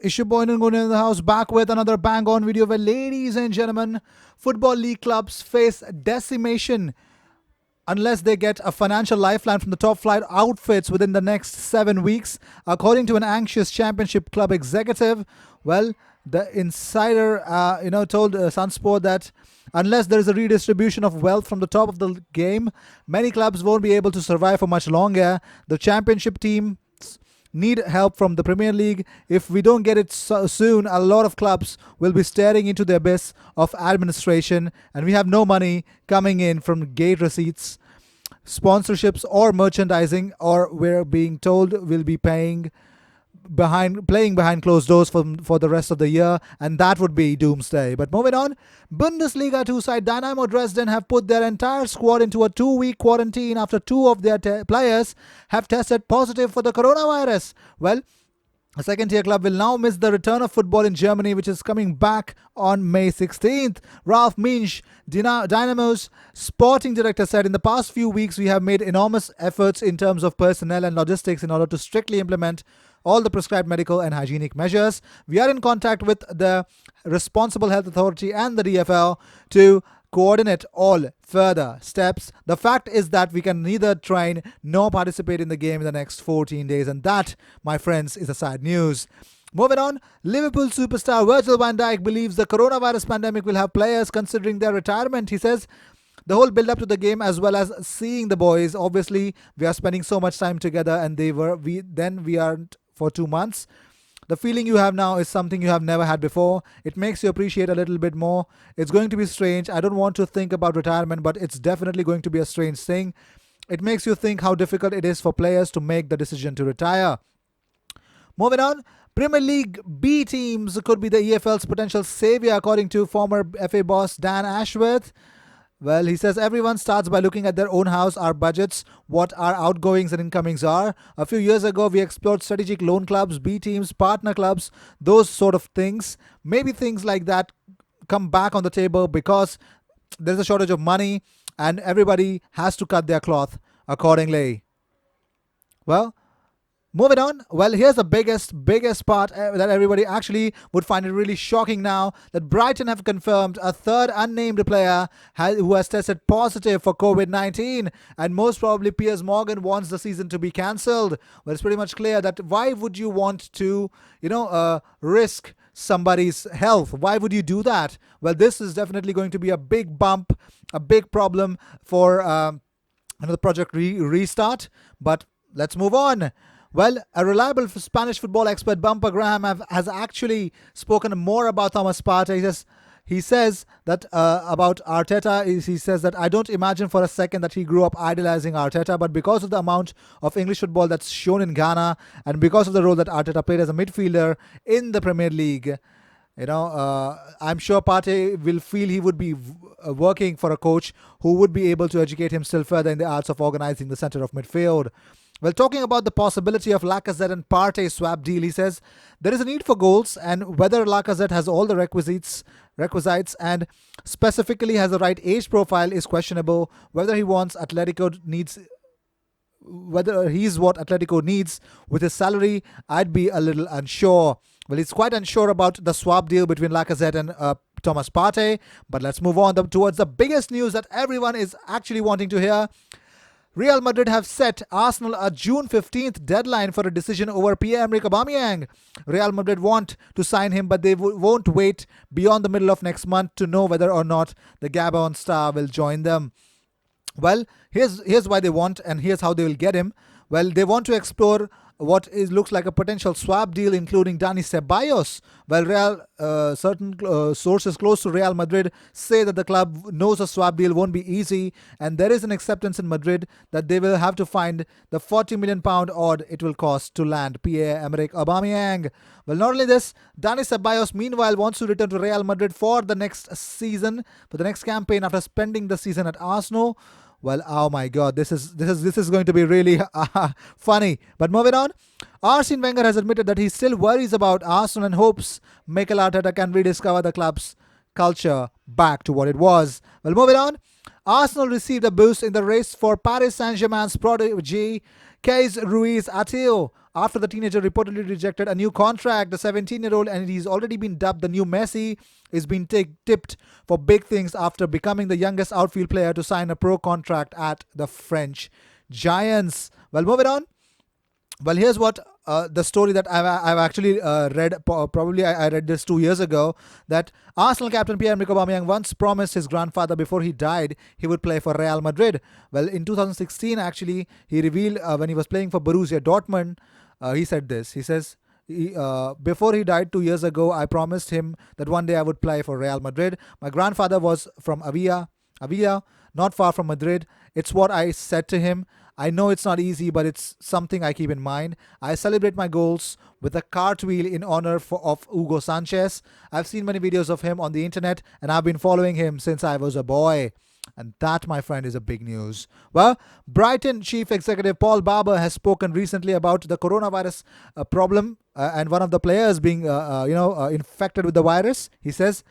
Issue Boynan going in the house, back with another bang on video where, ladies and gentlemen, Football League clubs face decimation unless they get a financial lifeline from the top flight outfits within the next 7 weeks. According to an anxious championship club executive, well, the insider, told Sunsport that unless there is a redistribution of wealth from the top of the game, many clubs won't be able to survive for much longer. The championship team need help from the Premier League. If we don't get it soon, a lot of clubs will be staring into the abyss of administration, and we have no money coming in from gate receipts, sponsorships, or merchandising, or we're being told we'll be playing behind closed doors for the rest of the year, and that would be doomsday. But moving on, Bundesliga 2 side Dynamo Dresden have put their entire squad into a 2-week quarantine after two of their players have tested positive for the coronavirus. Well, a second-tier club will now miss the return of football in Germany, which is coming back on May 16th. Ralf Minch, Dynamo's sporting director, said, "In the past few weeks, we have made enormous efforts in terms of personnel and logistics in order to strictly implement all the prescribed medical and hygienic measures. We are in contact with the responsible health authority and the DFL to coordinate all further steps. The fact is that we can neither train nor participate in the game in the next 14 days. And that, my friends, is a sad news." Moving on, Liverpool superstar Virgil van Dijk believes the coronavirus pandemic will have players considering their retirement. He says, "The whole build up to the game, as well as seeing the boys, obviously we are spending so much time together, and we aren't for 2 months. The feeling you have now is something you have never had before. It makes you appreciate a little bit more. It's going to be strange. I don't want to think about retirement, but it's definitely going to be a strange thing. It makes you think how difficult it is for players to make the decision to retire." Moving on, Premier League B teams could be the EFL's potential savior, according to former FA boss Dan Ashworth. Well, he says everyone starts by looking at their own house, our budgets, what our outgoings and incomings are. A few years ago, we explored strategic loan clubs, B teams, partner clubs, those sort of things. Maybe things like that come back on the table because there's a shortage of money and everybody has to cut their cloth accordingly. Well, moving on, well, here's the biggest part that everybody actually would find it really shocking now, that Brighton have confirmed a third unnamed player who has tested positive for COVID-19, and most probably Piers Morgan wants the season to be cancelled. Well, it's pretty much clear that why would you want to, risk somebody's health? Why would you do that? Well, this is definitely going to be a big bump, a big problem for the project restart. But let's move on. Well, a reliable Spanish football expert, Bumper Graham, has actually spoken more about Thomas Partey. He says that about Arteta, he says that, "I don't imagine for a second that he grew up idolizing Arteta, but because of the amount of English football that's shown in Ghana and because of the role that Arteta played as a midfielder in the Premier League, I'm sure Partey will feel he would be working for a coach who would be able to educate him still further in the arts of organizing the center of midfield." Well, talking about the possibility of Lacazette and Partey swap deal, he says there is a need for goals, and whether Lacazette has all the requisites and specifically has the right age profile is questionable. Whether he's what Atletico needs with his salary, I'd be a little unsure. Well, he's quite unsure about the swap deal between Lacazette and Thomas Partey. But let's move on towards the biggest news that everyone is actually wanting to hear. Real Madrid have set Arsenal a June 15th deadline for a decision over Pierre-Emerick Aubameyang. Real Madrid want to sign him, but they won't wait beyond the middle of next month to know whether or not the Gabon star will join them. Well, here's why they want, and here's how they will get him. Well, they want to explore looks like a potential swap deal, including Dani Ceballos. Well, certain sources close to Real Madrid say that the club knows a swap deal won't be easy, and there is an acceptance in Madrid that they will have to find the £40 million odd it will cost to land Pierre-Emerick Aubameyang. Well, not only this, Dani Ceballos meanwhile wants to return to Real Madrid for the next season, for the next campaign after spending the season at Arsenal. Well, oh my God, this is going to be really funny. But moving on, Arsene Wenger has admitted that he still worries about Arsenal and hopes Mikel Arteta can rediscover the club's culture back to what it was. Well, moving on, Arsenal received a boost in the race for Paris Saint-Germain's prodigy Keys Ruiz Atil after the teenager reportedly rejected a new contract. The 17-year-old, and he's already been dubbed the new Messi, is being tipped for big things after becoming the youngest outfield player to sign a pro contract at the French Giants. Well, moving on. Well, here's what the story that I've actually read. Probably I read this 2 years ago, that Arsenal captain Pierre-Emerick Aubameyang once promised his grandfather before he died he would play for Real Madrid. Well, in 2016, actually, he revealed when he was playing for Borussia Dortmund, he said this. He says, before he died 2 years ago, I promised him that one day I would play for Real Madrid. My grandfather was from Avila, not far from Madrid. It's what I said to him. I know it's not easy, but it's something I keep in mind. I celebrate my goals with a cartwheel in honor of Hugo Sanchez. I've seen many videos of him on the internet, and I've been following him since I was a boy. And that, my friend, is a big news. Well, Brighton Chief Executive Paul Barber has spoken recently about the coronavirus problem and one of the players being, infected with the virus. He says,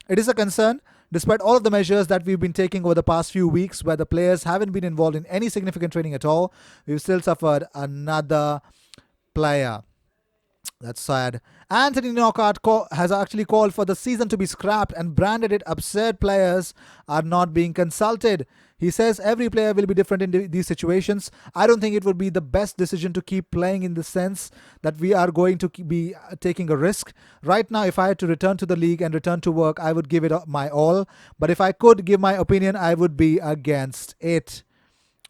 it is a concern. Despite all of the measures that we've been taking over the past few weeks, where the players haven't been involved in any significant training at all, we've still suffered another player. That's sad. Anthony Knockaert has actually called for the season to be scrapped and branded it absurd. Players are not being consulted. He says every player will be different in these situations. I don't think it would be the best decision to keep playing in the sense that we are going to be taking a risk. Right now, if I had to return to the league and return to work, I would give it my all. But if I could give my opinion, I would be against it.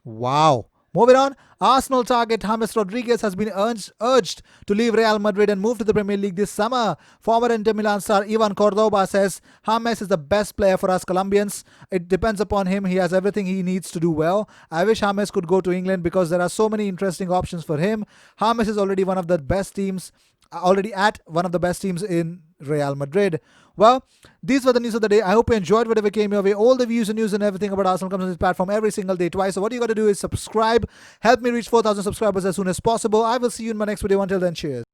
Wow. Moving on, Arsenal target James Rodriguez has been urged to leave Real Madrid and move to the Premier League this summer. Former Inter Milan star Ivan Cordoba says James is the best player for us Colombians. It depends upon him. He has everything he needs to do well. I wish James could go to England because there are so many interesting options for him. James is already one of the best teams, in Real Madrid. Well, these were the news of the day. I hope you enjoyed whatever came your way. All the views and news and everything about Arsenal comes on this platform every single day, twice. So what you got to do is subscribe. Help me reach 4,000 subscribers as soon as possible. I will see you in my next video. Until then, cheers.